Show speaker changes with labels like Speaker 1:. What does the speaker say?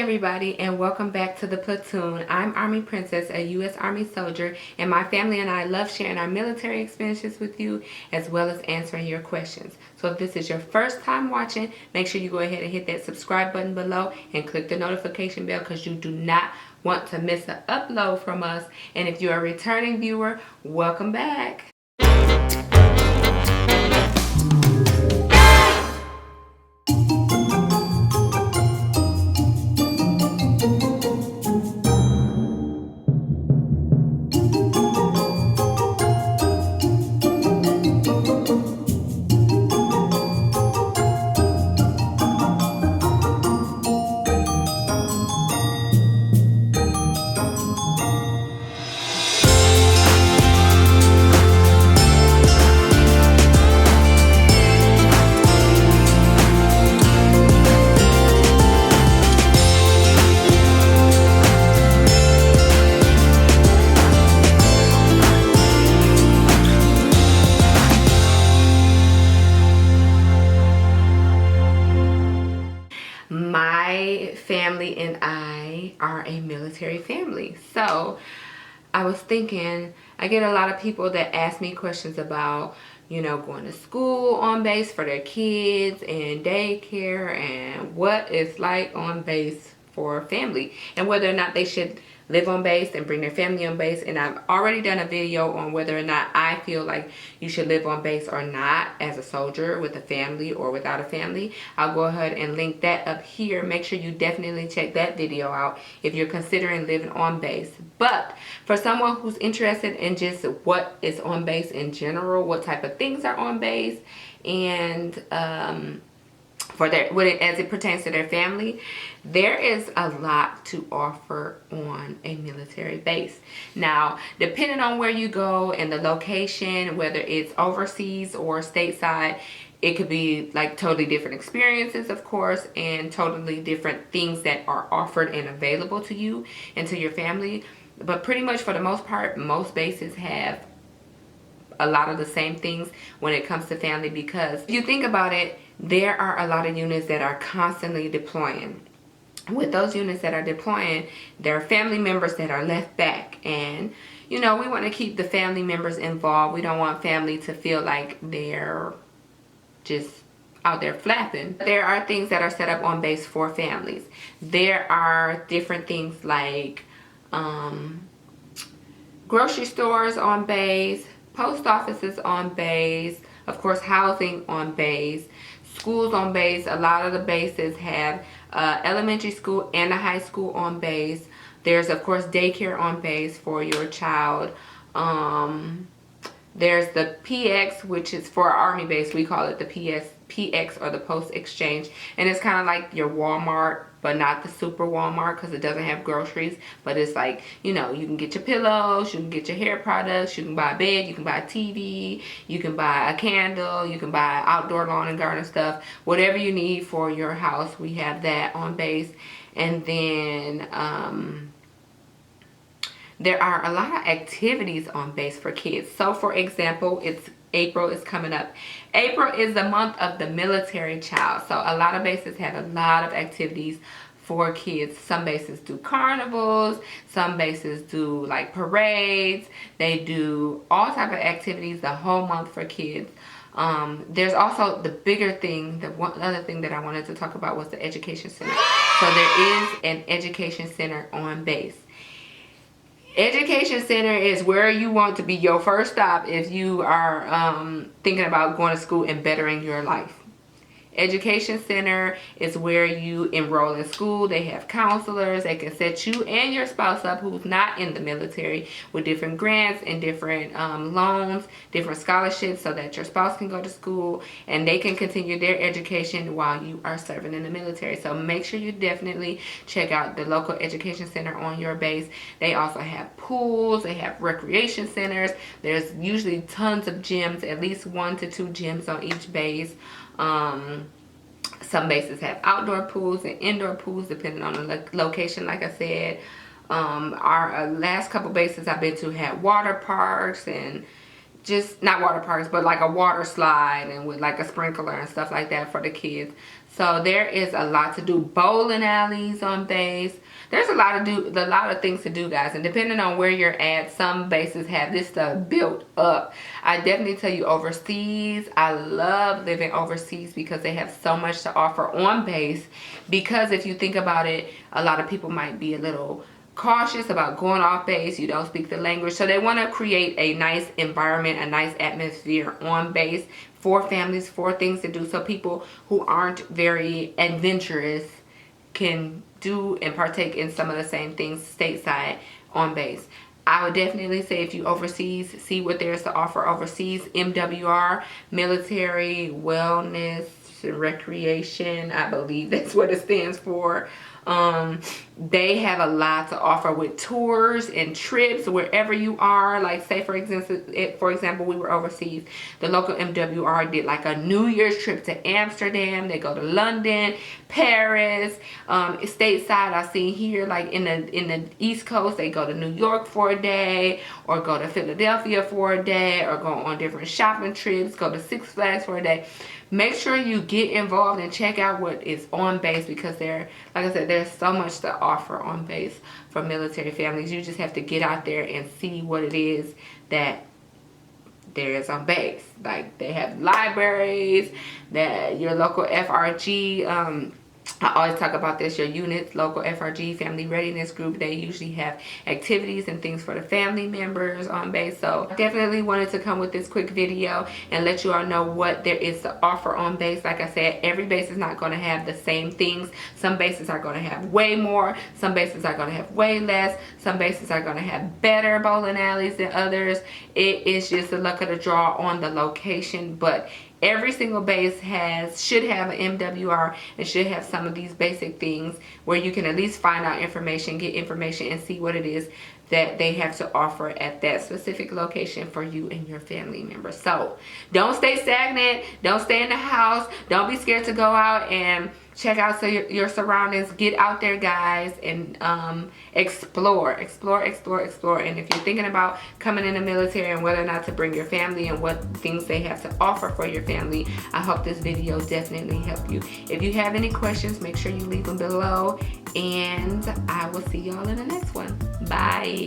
Speaker 1: everybody, and welcome back to the platoon. I'm Army Princess, a U.S. Army soldier, and my family and I love sharing our military experiences with you as well as answering your questions. So if this is your first time watching, make sure you go ahead and hit that subscribe button below and click the notification bell because you do not want to miss an upload from us. And if you're a returning viewer, welcome back. My family and I are a military family. So I was thinking, I get a lot of people that ask me questions about, going to school on base for their kids and daycare and what it's like on base for family and whether or not they should live on base and bring their family on base. And I've already done a video on whether or not I feel like you should live on base or not as a soldier with a family or without a family. I'll go ahead and link that up here. Make sure you definitely check that video out if you're considering living on base. But for someone who's interested in just what is on base in general, what type of things are on base, and as it pertains to their family, there is a lot to offer on a military base. Now, depending on where you go and the location, whether it's overseas or stateside, it could be like totally different experiences, of course, and totally different things that are offered and available to you and to your family. But pretty much for the most part, most bases have a lot of the same things when it comes to family, because if you think about it, there are a lot of units that are constantly deploying. With those units that are deploying, there are family members that are left back, and we want to keep the family members involved. We don't want family to feel like they're just out there flapping. There are things that are set up on base for families. There are different things like grocery stores on base, post offices on base, of course housing on base, schools on base. A lot of the bases have elementary school and a high school on base. There's of course daycare on base for your child. There's the PX, which is for Army base. We call it the PX or the post exchange, and it's kind of like your Walmart, but not the super Walmart because it doesn't have groceries. But it's like, you can get your pillows, you can get your hair products, you can buy a bed, you can buy a TV, you can buy a candle, you can buy outdoor lawn and garden stuff, whatever you need for your house. We have that on base. And then there are a lot of activities on base for kids. So for example, April is coming up. April is the month of the military child. So a lot of bases have a lot of activities for kids. Some bases do carnivals. Some bases do like parades. They do all type of activities the whole month for kids. There's also the bigger thing, the one other thing that I wanted to talk about was the education center. So there is an education center on base. Education center is where you want to be your first stop if you are thinking about going to school and bettering your life. Education center is where you enroll in school. They have counselors. They can set you and your spouse up who's not in the military with different grants and different loans, different scholarships, so that your spouse can go to school and they can continue their education while you are serving in the military. So make sure you definitely check out the local education center on your base. They also have pools. They have recreation centers. There's usually tons of gyms, at least 1 to 2 gyms on each base. Some bases have outdoor pools and indoor pools depending on the location. Like I said, our last couple bases I've been to had water parks and just not water parks, but like a water slide and with like a sprinkler and stuff like that for the kids. So there is a lot to do. Bowling alleys on base. There's a lot of things to do, guys, and depending on where you're at, some bases have this stuff built up. I definitely tell you, overseas, I love living overseas because they have so much to offer on base. Because if you think about it, a lot of people might be a little cautious about going off base. You don't speak the language, so they want to create a nice environment, a nice atmosphere on base for families, for things to do, so people who aren't very adventurous can do and partake in some of the same things stateside on base. I would definitely say if you overseas, see what there's to offer overseas. MWR, military wellness recreation, I believe that's what it stands for. They have a lot to offer with tours and trips wherever you are. Like, say for example, we were overseas. The local MWR did like a New Year's trip to Amsterdam. They go to London, Paris, stateside. I've seen here, like in the East Coast, they go to New York for a day, or go to Philadelphia for a day, or go on different shopping trips, go to Six Flags for a day. Make sure you get involved and check out what is on base, because like I said, there's so much to offer on base for military families. You just have to get out there and see what it is that there is on base. Like, they have libraries, that your local FRG, I always talk about this, your units, local FRG, family readiness group, they usually have activities and things for the family members on base. So I definitely wanted to come with this quick video and let you all know what there is to offer on base. Like I said, every base is not going to have the same things. Some bases are going to have way more. Some bases are going to have way less. Some bases are going to have better bowling alleys than others. It is just the luck of the draw on the location, but every single base should have an MWR and should have some of these basic things where you can at least find out information, get information, and see what it is that they have to offer at that specific location for you and your family members. So don't stay stagnant. Don't stay in the house. Don't be scared to go out and check out your surroundings. Get out there, guys, and explore. And if you're thinking about coming in the military and whether or not to bring your family and what things they have to offer for your family, I hope this video definitely helped you. If you have any questions, make sure you leave them below, and I will see y'all in the next one. Bye.